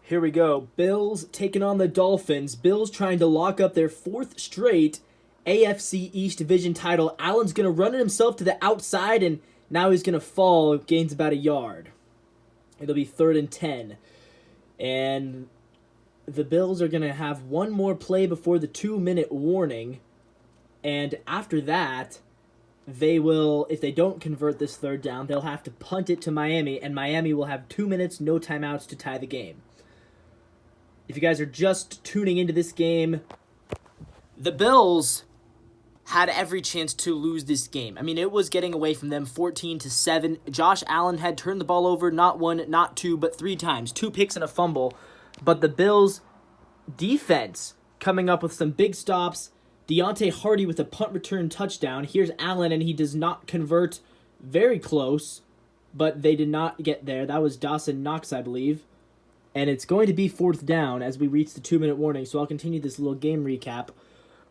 Here we go. Bills taking on the Dolphins. Bills trying to lock up their fourth straight AFC East Division Title. Allen's going to run it himself to the outside, and now he's going to fall. Gains about a yard. It'll be 3rd and 10. And the Bills are going to have one more play before the 2-minute warning. And after that, they will, if they don't convert this third down, they'll have to punt it to Miami, and Miami will have 2 minutes, no timeouts to tie the game. If you guys are just tuning into this game, the Bills had every chance to lose this game. I mean, it was getting away from them 14-7. Josh Allen had turned the ball over not one, not two, but 3 times. 2 picks and a fumble. But the Bills' defense coming up with some big stops. Deontay Hardy with a punt return touchdown. Here's Allen, and he does not convert. Very close, but they did not get there. That was Dawson Knox, I believe. And it's going to be 4th down as we reach the 2-minute warning, so I'll continue this little game recap.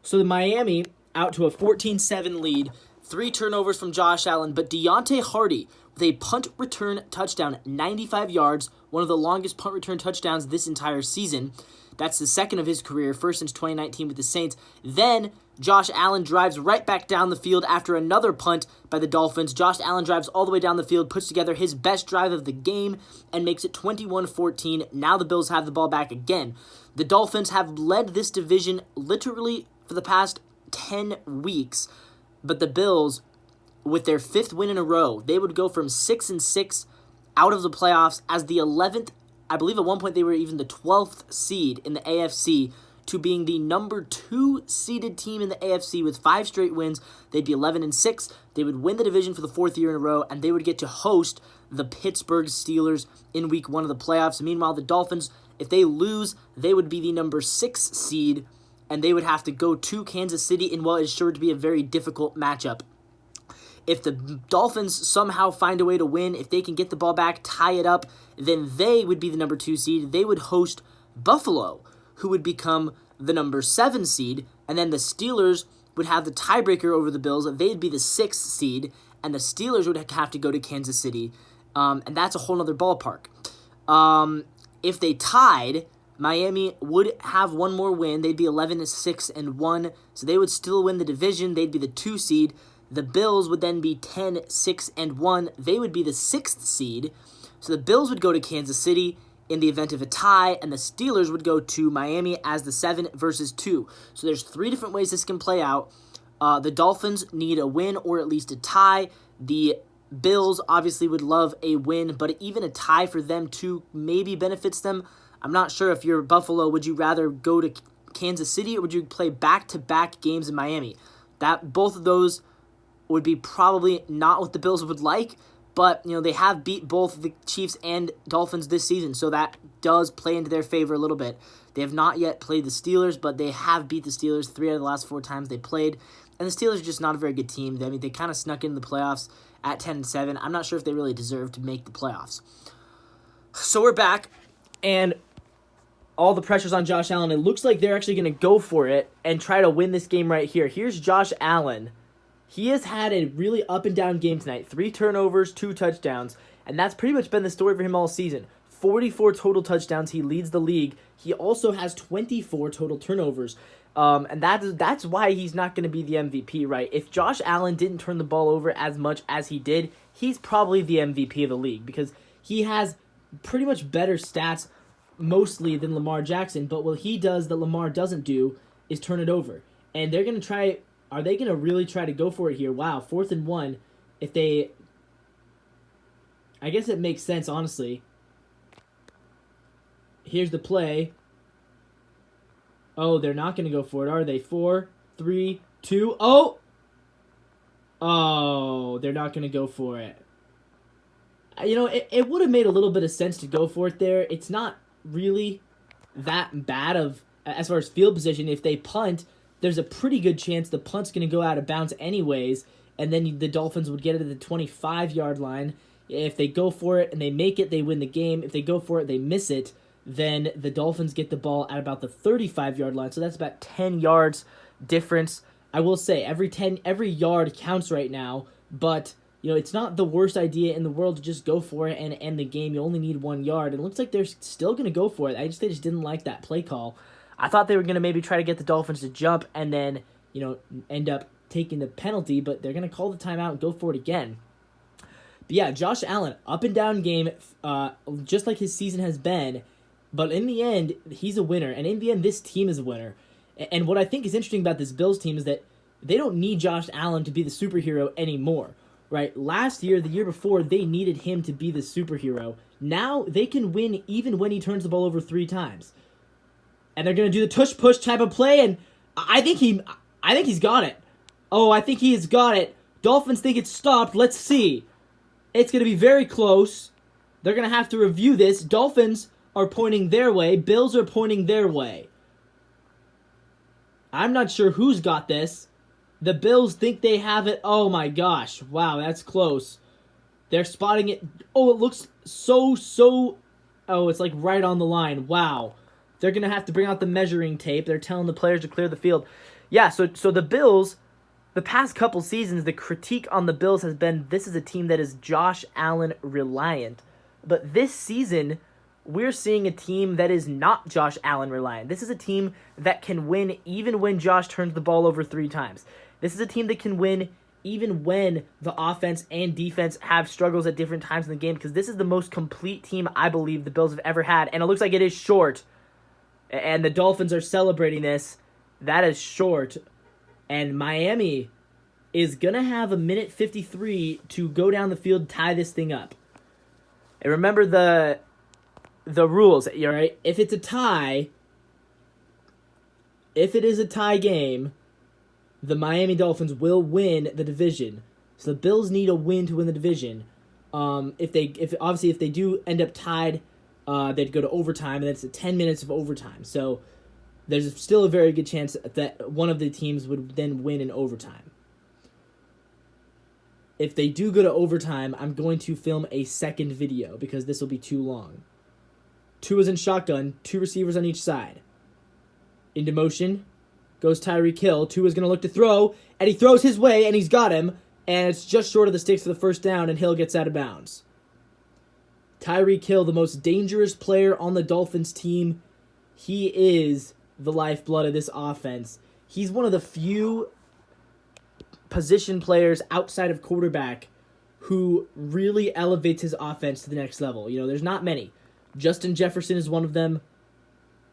So the Miami out to a 14-7 lead, 3 turnovers from Josh Allen, but Deontay Hardy with a punt return touchdown, 95 yards, one of the longest punt return touchdowns this entire season. That's the second of his career, first since 2019 with the Saints. Then Josh Allen drives right back down the field after another punt by the Dolphins. Josh Allen drives all the way down the field, puts together his best drive of the game, and makes it 21-14. Now the Bills have the ball back again. The Dolphins have led this division literally for the past 10 weeks, but the Bills, with their 5th win in a row, they would go from 6-6 out of the playoffs as the 11th. I believe at one point they were even the 12th seed in the AFC, to being the number 2 seeded team in the AFC with 5 straight wins. They'd be 11-6. They would win the division for the 4th year in a row, and they would get to host the Pittsburgh Steelers in week 1 of the playoffs. Meanwhile, the Dolphins, if they lose, they would be the number 6 seed, and they would have to go to Kansas City in what is sure to be a very difficult matchup. If the Dolphins somehow find a way to win, if they can get the ball back, tie it up, then they would be the number 2 seed. They would host Buffalo, who would become the number 7 seed, and then the Steelers would have the tiebreaker over the Bills. They'd be the 6th seed, and the Steelers would have to go to Kansas City, and that's a whole other ballpark. If they tied, Miami would have one more win. They'd be 11-6-1, so they would still win the division. They'd be the 2 seed. The Bills would then be 10-6-1. They would be the 6th seed. So the Bills would go to Kansas City in the event of a tie, and the Steelers would go to Miami as the 7 versus 2. So there's 3 different ways this can play out. The Dolphins need a win or at least a tie. The Bills obviously would love a win, but even a tie for them too maybe benefits them. I'm not sure if you're Buffalo, would you rather go to Kansas City or would you play back-to-back games in Miami? Both of those would be probably not what the Bills would like, but they have beat both the Chiefs and Dolphins this season, so that does play into their favor a little bit. They have not yet played the Steelers, but they have beat the Steelers 3 out of the last 4 times they played, and the Steelers are just not a very good team. I mean, they kind of snuck into the playoffs at 10-7. I'm not sure if they really deserve to make the playoffs. So we're back, and all the pressure's on Josh Allen. It looks like they're actually going to go for it and try to win this game right here. Here's Josh Allen. He has had a really up-and-down game tonight. 3 turnovers, 2 touchdowns, and that's pretty much been the story for him all season. 44 total touchdowns. He leads the league. He also has 24 total turnovers, and that's why he's not going to be the MVP, right? If Josh Allen didn't turn the ball over as much as he did, he's probably the MVP of the league because he has pretty much better stats mostly than Lamar Jackson, but what he does that Lamar doesn't do is turn it over. And they're going to try. Are they going to really try to go for it here? Wow, 4th and 1. If they, I guess it makes sense, honestly. Here's the play. Oh, they're not going to go for it, are they? 4, 3, 2. Oh! Oh, they're not going to go for it. It would have made a little bit of sense to go for it there. It's not really that bad as far as field position. If they punt, there's a pretty good chance the punt's going to go out of bounds anyways, and then the Dolphins would get it at the 25-yard line. If they go for it and they make it, they win the game. If they go for it, they miss it, then the Dolphins get the ball at about the 35-yard line. So that's about 10 yards difference. I will say every yard counts right now, but it's not the worst idea in the world to just go for it and end the game. You only need 1 yard. And it looks like they're still going to go for it. They just didn't like that play call. I thought they were going to maybe try to get the Dolphins to jump and then, end up taking the penalty, but they're going to call the timeout and go for it again. But yeah, Josh Allen, up and down game, just like his season has been. But in the end, he's a winner. And in the end, this team is a winner. And what I think is interesting about this Bills team is that they don't need Josh Allen to be the superhero anymore. Right? Last year, the year before, they needed him to be the superhero. Now they can win even when he turns the ball over 3 times. And they're going to do the tush-push type of play, and I think he's got it. Oh, I think he's got it. Dolphins think it's stopped. Let's see. It's going to be very close. They're going to have to review this. Dolphins are pointing their way. Bills are pointing their way. I'm not sure who's got this. The Bills think they have it. Oh my gosh. Wow, that's close. They're spotting it. Oh, it looks so... Oh, it's like right on the line. Wow. They're going to have to bring out the measuring tape. They're telling the players to clear the field. Yeah, so the Bills, the past couple seasons, the critique on the Bills has been this is a team that is Josh Allen reliant. But this season, we're seeing a team that is not Josh Allen reliant. This is a team that can win even when Josh turns the ball over 3 times. This is a team that can win even when the offense and defense have struggles at different times in the game, because this is the most complete team I believe the Bills have ever had, and it looks like it is short. And the Dolphins are celebrating this. That is short. And Miami is going to have a minute 53 to go down the field, tie this thing up. And remember the rules, all right? If it's a tie, if it is a tie game, the Miami Dolphins will win the division. So the Bills need a win to win the division. If they do end up tied, they'd go to overtime, and that's 10 minutes of overtime. So there's still a very good chance that one of the teams would then win in overtime. If they do go to overtime, I'm going to film a second video because this will be too long. Tua's in shotgun, 2 receivers on each side. Into motion goes Tyreek Hill. Tua's going to look to throw, and he throws his way, and he's got him, and it's just short of the sticks for the first down, and Hill gets out of bounds. Tyreek Hill, the most dangerous player on the Dolphins team. He is the lifeblood of this offense. He's one of the few position players outside of quarterback who really elevates his offense to the next level. There's not many. Justin Jefferson is one of them.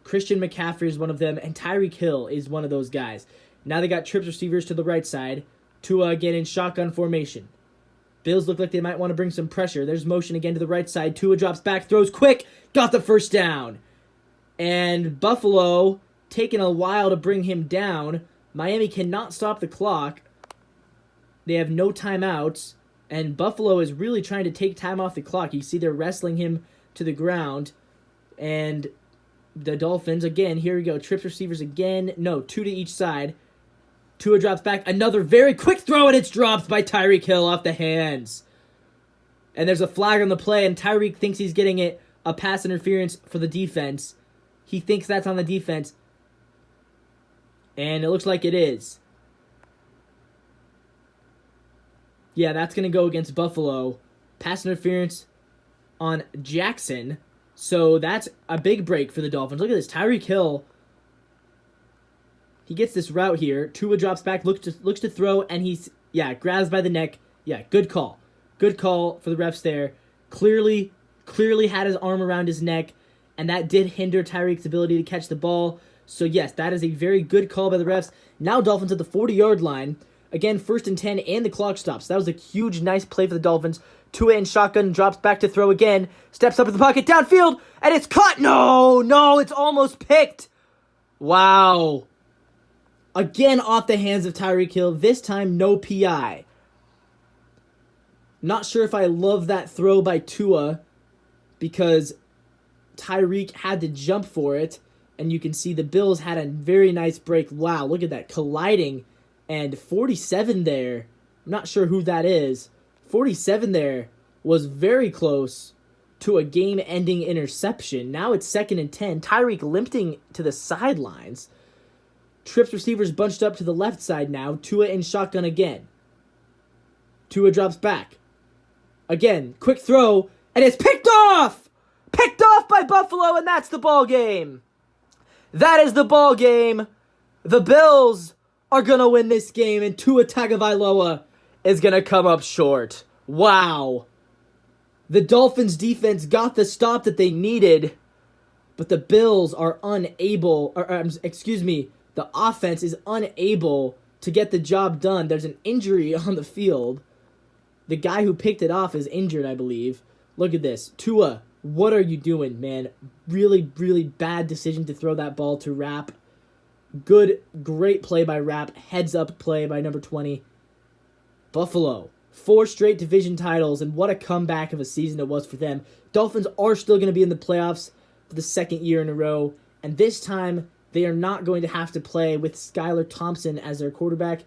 Christian McCaffrey is one of them. And Tyreek Hill is one of those guys. Now they got trips receivers to the right side. Tua again in shotgun formation. Bills look like they might want to bring some pressure. There's motion again to the right side. Tua drops back, throws quick, got the first down. And Buffalo taking a while to bring him down. Miami cannot stop the clock. They have no timeouts. And Buffalo is really trying to take time off the clock. You see they're wrestling him to the ground. And the Dolphins, again, here we go. Trips receivers again. No, 2 to each side. Tua drops back. Another very quick throw, and it's dropped by Tyreek Hill off the hands. And there's a flag on the play, and Tyreek thinks he's getting it. A pass interference for the defense. He thinks that's on the defense. And it looks like it is. Yeah, that's going to go against Buffalo. Pass interference on Jackson. So that's a big break for the Dolphins. Look at this. Tyreek Hill. He gets this route here. Tua drops back, looks to throw, and he's, grabs by the neck. Yeah, good call. Good call for the refs there. Clearly had his arm around his neck, and that did hinder Tyreek's ability to catch the ball. So, yes, that is a very good call by the refs. Now Dolphins at the 40-yard line. Again, 1st and 10, and the clock stops. That was a huge, nice play for the Dolphins. Tua in shotgun, drops back to throw again. Steps up in the pocket, downfield, and it's caught. No, it's almost picked. Wow. Again off the hands of Tyreek Hill. This time, no PI. Not sure if I love that throw by Tua because Tyreek had to jump for it. And you can see the Bills had a very nice break. Wow, look at that. Colliding. And 47 there. I'm not sure who that is. 47 there was very close to a game-ending interception. Now it's 2nd and 10. Tyreek limping to the sidelines. Trips receivers bunched up to the left side now. Tua in shotgun again. Tua drops back. Again, quick throw, and it's picked off! Picked off by Buffalo, and that's the ball game. That is the ball game. The Bills are going to win this game, and Tua Tagovailoa is going to come up short. Wow. The Dolphins defense got the stop that they needed, but the Bills are unable, the offense is unable to get the job done. There's an injury on the field. The guy who picked it off is injured, I believe. Look at this. Tua, what are you doing, man? Really, really bad decision to throw that ball to Rapp. Great play by Rapp. Heads up play by number 20. Buffalo, 4 straight division titles, and what a comeback of a season it was for them. Dolphins are still going to be in the playoffs for the second year in a row, and this time they are not going to have to play with Skylar Thompson as their quarterback.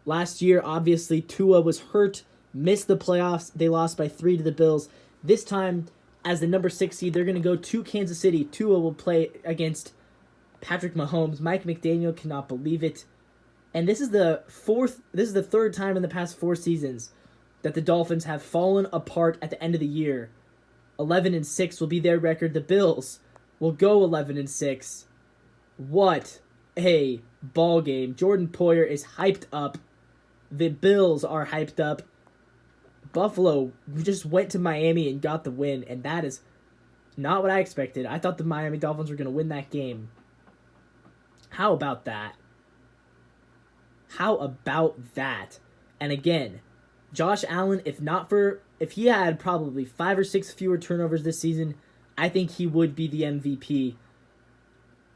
Last year, obviously, Tua was hurt, missed the playoffs. They lost by 3 to the Bills. This time, as the number 6 seed, they're going to go to Kansas City. Tua will play against Patrick Mahomes. Mike McDaniel cannot believe it. And this is the third time in the past 4 seasons that the Dolphins have fallen apart at the end of the year. 11-6 will be their record. The Bills will go 11-6. What a ball game. Jordan Poyer is hyped up. The Bills are hyped up. Buffalo just went to Miami and got the win, and that is not what I expected. I thought the Miami Dolphins were going to win that game. How about that? How about that? And again, Josh Allen, if he had probably 5 or 6 fewer turnovers this season, I think he would be the MVP.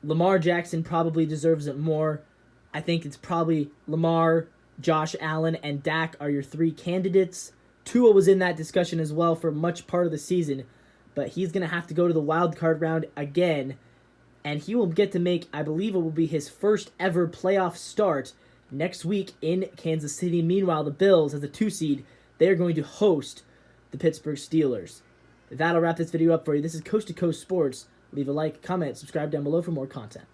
Lamar Jackson probably deserves it more. I think it's probably Lamar, Josh Allen, and Dak are your 3 candidates. Tua was in that discussion as well for much part of the season, but he's going to have to go to the wild card round again, and he will get to make, I believe it will be his first ever playoff start next week in Kansas City. Meanwhile, the Bills, as the 2 seed, they are going to host the Pittsburgh Steelers. That'll wrap this video up for you. This is Coast to Coast Sports. Leave a like, comment, subscribe down below for more content.